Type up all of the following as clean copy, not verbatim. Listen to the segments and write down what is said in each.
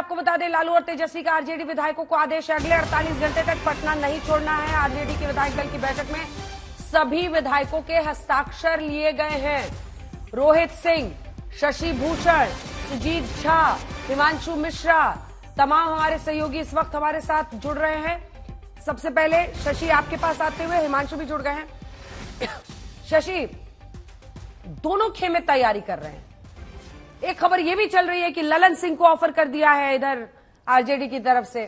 आपको बता दें, लालू और तेजस्वी का आरजेडी विधायकों को आदेश है, अगले 48 घंटे तक पटना नहीं छोड़ना है। आरजेडी के विधायक दल की बैठक में सभी विधायकों के हस्ताक्षर लिए गए हैं। रोहित सिंह, शशि भूषण, सुजीत झा, हिमांशु मिश्रा, तमाम हमारे सहयोगी इस वक्त हमारे साथ जुड़ रहे हैं। सबसे पहले शशि आपके पास आते हुए हिमांशु भी जुड़ गए हैं। शशि, दोनों खेमे तैयारी कर रहे हैं। एक खबर यह भी चल रही है कि ललन सिंह को ऑफर कर दिया है इधर आरजेडी की तरफ से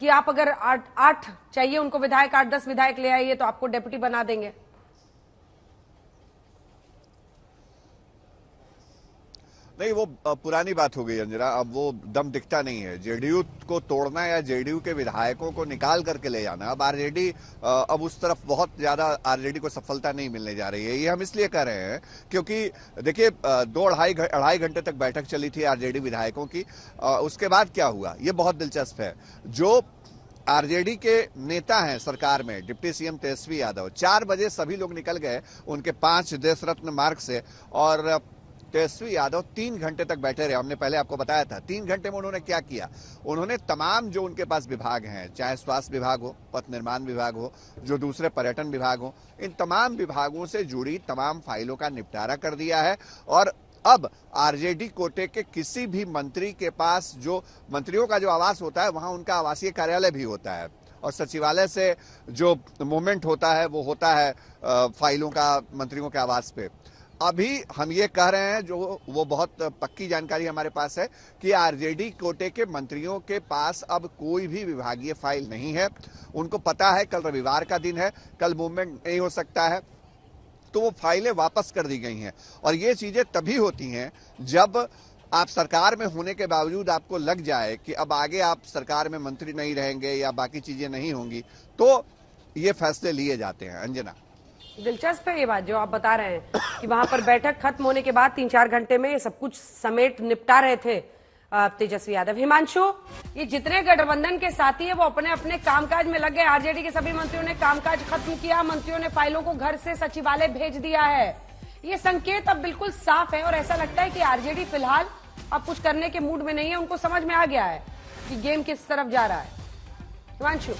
कि आप अगर 8 चाहिए उनको विधायक, 8-10 विधायक ले आइए तो आपको डेप्यूटी बना देंगे। नहीं, वो पुरानी बात हो गई अंजना। अब वो दम दिखता नहीं है। जेडीयू को तोड़ना या जेडीयू के विधायकों को निकाल करके ले जाना, अब आरजेडी अब उस तरफ बहुत ज्यादा आरजेडी को सफलता नहीं मिलने जा रही है। ये हम इसलिए कह रहे हैं क्योंकि देखिए 2-2.5 घंटे तक बैठक चली थी आरजेडी विधायकों की। उसके बाद क्या हुआ ये बहुत दिलचस्प है। जो आरजेडी के नेता हैं सरकार में, डिप्टी सीएम तेजस्वी यादव, 4 बजे सभी लोग निकल गए उनके 5 देश रत्न मार्ग से, और तेजस्वी यादव 3 घंटे तक बैठे रहे। हमने पहले आपको बताया था 3 घंटे में उन्होंने क्या किया। उन्होंने तमाम जो उनके पास विभाग हैं, चाहे स्वास्थ्य विभाग हो, पथ निर्माण विभाग हो, जो दूसरे पर्यटन विभाग हो, इन तमाम विभागों से जुड़ी तमाम फाइलों का निपटारा कर दिया है। और अब आरजेडी कोटे के किसी भी मंत्री के पास, जो मंत्रियों का जो आवास होता है वहां उनका आवासीय कार्यालय भी होता है, और सचिवालय से जो मूवमेंट होता है वो होता है फाइलों का मंत्रियों के आवास पे। अभी हम ये कह रहे हैं, जो वो बहुत पक्की जानकारी हमारे पास है, कि आरजेडी कोटे के मंत्रियों के पास अब कोई भी विभागीय फाइल नहीं है। उनको पता है कल रविवार का दिन है, कल मूवमेंट नहीं हो सकता है, तो वो फाइलें वापस कर दी गई हैं। और ये चीजें तभी होती हैं जब आप सरकार में होने के बावजूद आपको लग जाए कि अब आगे आप सरकार में मंत्री नहीं रहेंगे या बाकी चीजें नहीं होंगी, तो ये फैसले लिए जाते हैं। अंजना, दिलचस्प है ये बात जो आप बता रहे हैं कि वहां पर बैठक खत्म होने के बाद 3-4 घंटे में सब कुछ समेट निपटा रहे थे तेजस्वी यादव। हिमांशु, ये जितने गठबंधन के साथी है वो अपने अपने कामकाज में लग गए। आरजेडी के सभी मंत्रियों ने कामकाज खत्म किया, मंत्रियों ने फाइलों को घर से सचिवालय भेज दिया है। ये संकेत अब बिल्कुल साफ है और ऐसा लगता है कि आरजेडी फिलहाल अब कुछ करने के मूड में नहीं है। उनको समझ में आ गया है कि गेम किस तरफ जा रहा है। हिमांशु,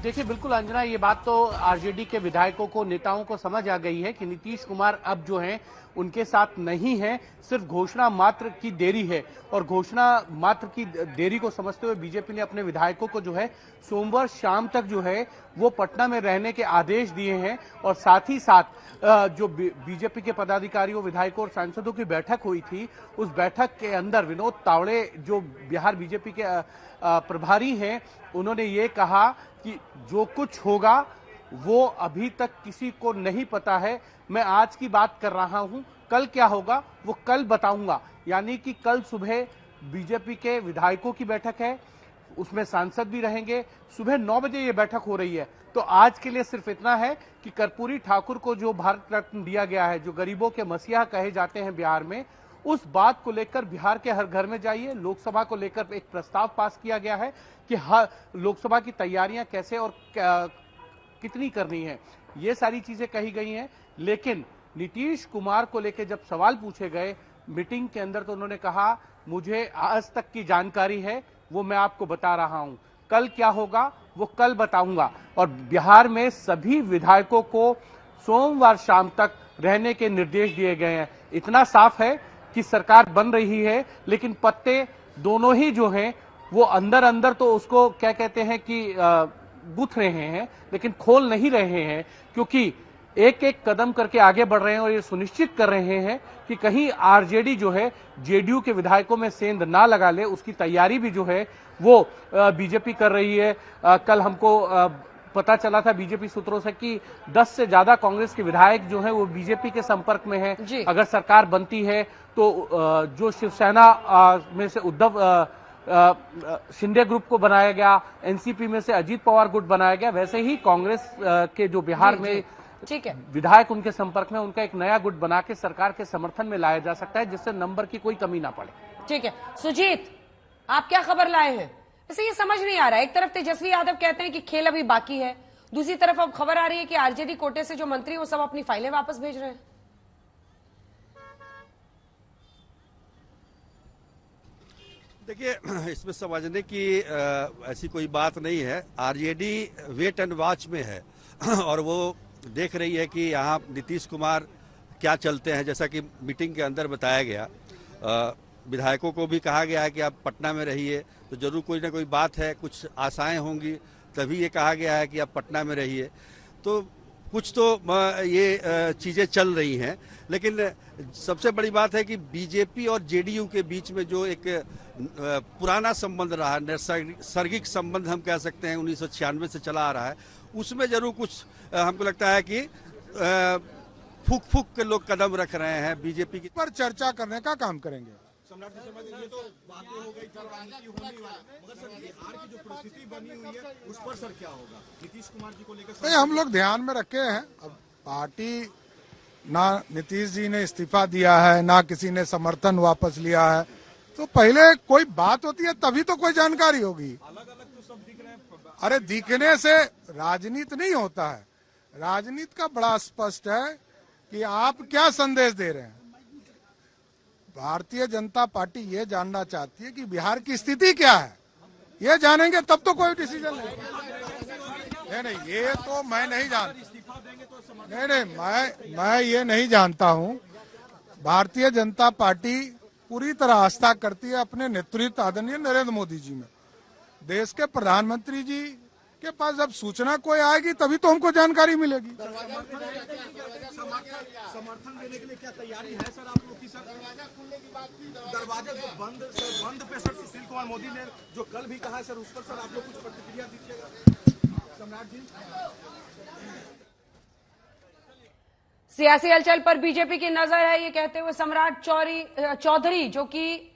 देखिए बिल्कुल अंजना, ये बात तो आरजेडी के विधायकों को, नेताओं को समझ आ गई है कि नीतीश कुमार अब जो हैं उनके साथ नहीं है, सिर्फ घोषणा मात्र की देरी है। और घोषणा मात्र की देरी को समझते हुए बीजेपी ने अपने विधायकों को जो है सोमवार शाम तक जो है वो पटना में रहने के आदेश दिए हैं। और साथ ही साथ जो बीजेपी के पदाधिकारियों, विधायकों और सांसदों की बैठक हुई थी, उस बैठक के अंदर विनोद तावड़े जो बिहार बीजेपी के प्रभारी हैं, उन्होंने ये कहा कि जो कुछ होगा वो अभी तक किसी को नहीं पता है। मैं आज की बात कर रहा हूं, कल क्या होगा वो कल बताऊंगा। यानी कि कल सुबह बीजेपी के विधायकों की बैठक है, उसमें सांसद भी रहेंगे। सुबह 9 बजे ये बैठक हो रही है। तो आज के लिए सिर्फ इतना है कि कर्पूरी ठाकुर को जो भारत रत्न दिया गया है, जो गरीबों के मसीहा कहे जाते हैं बिहार में, उस बात को लेकर बिहार के हर घर में जाइए। लोकसभा को लेकर एक प्रस्ताव पास किया गया है कि हर लोकसभा की तैयारियां कैसे और कितनी करनी है, ये सारी चीजें कही गई हैं। लेकिन नीतीश कुमार को लेकर जब सवाल पूछे गए मीटिंग के अंदर, तो उन्होंने कहा मुझे आज तक की जानकारी है वो मैं आपको बता रहा हूं, कल क्या होगा वो कल बताऊंगा। और बिहार में सभी विधायकों को सोमवार शाम तक रहने के निर्देश दिए गए हैं। इतना साफ है कि सरकार बन रही है, लेकिन पत्ते दोनों ही जो हैं वो अंदर अंदर तो उसको क्या कहते हैं कि गुथ रहे हैं, लेकिन खोल नहीं रहे हैं, क्योंकि एक एक कदम करके आगे बढ़ रहे हैं और ये सुनिश्चित कर रहे हैं कि कहीं आरजेडी जो है जेडीयू के विधायकों में सेंध ना लगा ले। उसकी तैयारी भी जो है वो बीजेपी कर रही है। कल हमको पता चला था बीजेपी सूत्रों से कि 10 से ज्यादा कांग्रेस के विधायक जो हैं वो बीजेपी के संपर्क में हैं। अगर सरकार बनती है तो जो शिवसेना में से उद्धव शिंदे ग्रुप को बनाया गया, एनसीपी में से अजीत पवार गुट बनाया गया, वैसे ही कांग्रेस के जो बिहार में ठीक है विधायक उनके संपर्क में, उनका एक नया गुट बना के सरकार के समर्थन में लाया जा सकता है, जिससे नंबर की कोई कमी ना पड़े। ठीक है सुजीत, आप क्या खबर लाए हैं? वैसे ये समझ नहीं आ रहा है, एक तरफ तेजस्वी यादव कहते हैं कि खेल अभी बाकी है, दूसरी तरफ अब खबर आ रही है कि आरजेडी कोटे से जो मंत्री वो सब अपनी फाइलें वापस भेज रहे हैं। देखिए, इसमें समझने की ऐसी कोई बात नहीं है। आरजेडी वेट एंड वॉच में है और वो देख रही है कि यहाँ नीतीश कुमार क्या चलते हैं। जैसा कि मीटिंग के अंदर बताया गया, विधायकों को भी कहा गया है कि आप पटना में रहिए, तो जरूर कोई ना कोई बात है, कुछ आशाएं होंगी, तभी ये कहा गया है कि आप पटना में रहिए। तो कुछ तो ये चीजें चल रही हैं, लेकिन सबसे बड़ी बात है कि बीजेपी और जेडीयू के बीच में जो एक पुराना संबंध रहा, नैसर्गिक संबंध हम कह सकते हैं, 1996 से चला आ रहा है, उसमें जरूर कुछ हमको लगता है कि फूक फूक के लोग कदम रख रहे हैं बीजेपी की पर चर्चा करने का काम करेंगे। सम्राट जी, ये तो बातें हो गई, राजनीति होने वाला, मगर सर बिहार की जो परिस्थिति बनी हुई है उस पर सर क्या होगा नीतीश कुमार जी को लेकर? नहीं, हम लोग ध्यान में रखे हैं। अब पार्टी ना नीतीश जी ने इस्तीफा दिया है, ना किसी ने समर्थन वापस लिया है, तो पहले कोई बात होती है तभी तो कोई जानकारी होगी। अलग अलग तो सब दिख रहे हैं। अरे दिखने से राजनीति नहीं होता है। राजनीति का बड़ा स्पष्ट है कि आप क्या संदेश दे रहे हैं। भारतीय जनता पार्टी ये जानना चाहती है कि बिहार की स्थिति क्या है। ये जानेंगे तब तो कोई डिसीजन नहीं, ये तो मैं नहीं जानता। नहीं, मैं ये नहीं जानता हूँ। भारतीय जनता पार्टी पूरी तरह आस्था करती है अपने नेतृत्व आदरणीय नरेंद्र मोदी जी में। देश के प्रधानमंत्री जी के पास जब सूचना कोई आएगी तभी तो हमको जानकारी मिलेगी। समर्थन देने के लिए क्या तैयारी है सर आप लोग की? सर दरवाजा जो बंद पे सर सुशील कुमार मोदी ने जो कल भी कहा सर, उस पर सर आप लोग कुछ प्रतिक्रिया दीजिएगा। सम्राट जी, सियासी हलचल पर बीजेपी की नजर है, ये कहते हुए सम्राट चौधरी जो कि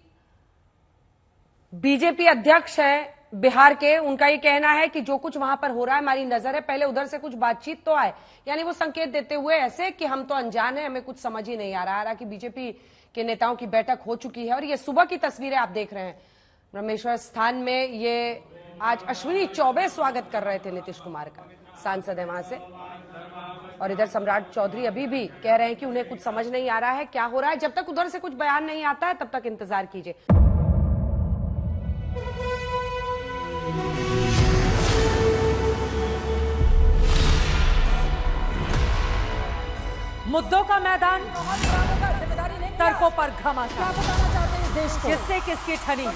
बीजेपी अध्यक्ष है बिहार के, उनका ये कहना है कि जो कुछ वहां पर हो रहा है हमारी नजर है, पहले उधर से कुछ बातचीत तो आए। यानी वो संकेत देते हुए ऐसे कि हम तो अनजान है, हमें कुछ समझ ही नहीं आ रहा है कि बीजेपी के नेताओं की बैठक हो चुकी है। और ये सुबह की तस्वीरें आप देख रहे हैं, ब्रह्मेश्वर स्थान में ये आज अश्विनी चौबे स्वागत कर रहे थे नीतीश कुमार का, सांसद है वहां से। और इधर सम्राट चौधरी अभी भी कह रहे हैं कि उन्हें कुछ समझ नहीं आ रहा है क्या हो रहा है। जब तक उधर से कुछ बयान नहीं आता है तब तक इंतजार कीजिए। मुद्दों का मैदान, तर्कों पर घमासान, किससे किसकी ठनी,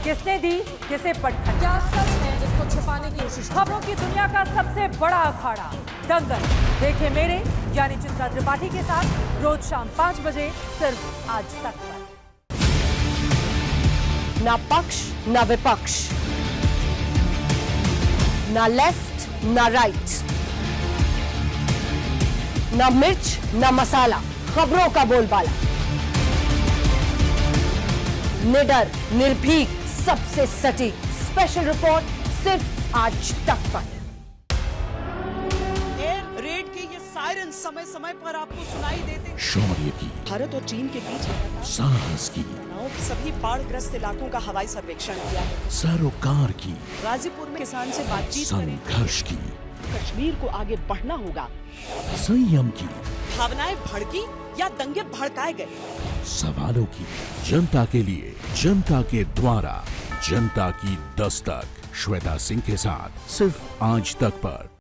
किसने दी किसे पटखनी, क्या सच है जिसको छुपाने की कोशिश। खबरों की दुनिया का सबसे बड़ा अखाड़ा दंगल देखे मेरे यानी चित्रा त्रिपाठी के साथ रोज शाम 5 बजे सिर्फ आज तक पर। ना पक्ष ना विपक्ष, ना लेफ्ट ना राइट, ना मिर्च ना मसाला, खबरों का बोलबाला, निडर निर्भीक सबसे सटीक स्पेशल रिपोर्ट सिर्फ आज तक पर। एयर रेड के ये सायरन समय समय पर आपको सुनाई देते। शौर्य की, भारत और चीन के बीच साहस की, सभी बाढ़ग्रस्त इलाकों का हवाई सर्वेक्षण किया है। सरोकार की, गाजीपुर में किसान से बातचीत करें। संघर्ष की, कश्मीर को आगे बढ़ना होगा। संयम की, भावनाएं भड़की या दंगे भड़काए गए, सवालों की, जनता के लिए, जनता के द्वारा, जनता की दस्तक। श्वेता सिंह के साथ सिर्फ आज तक पर।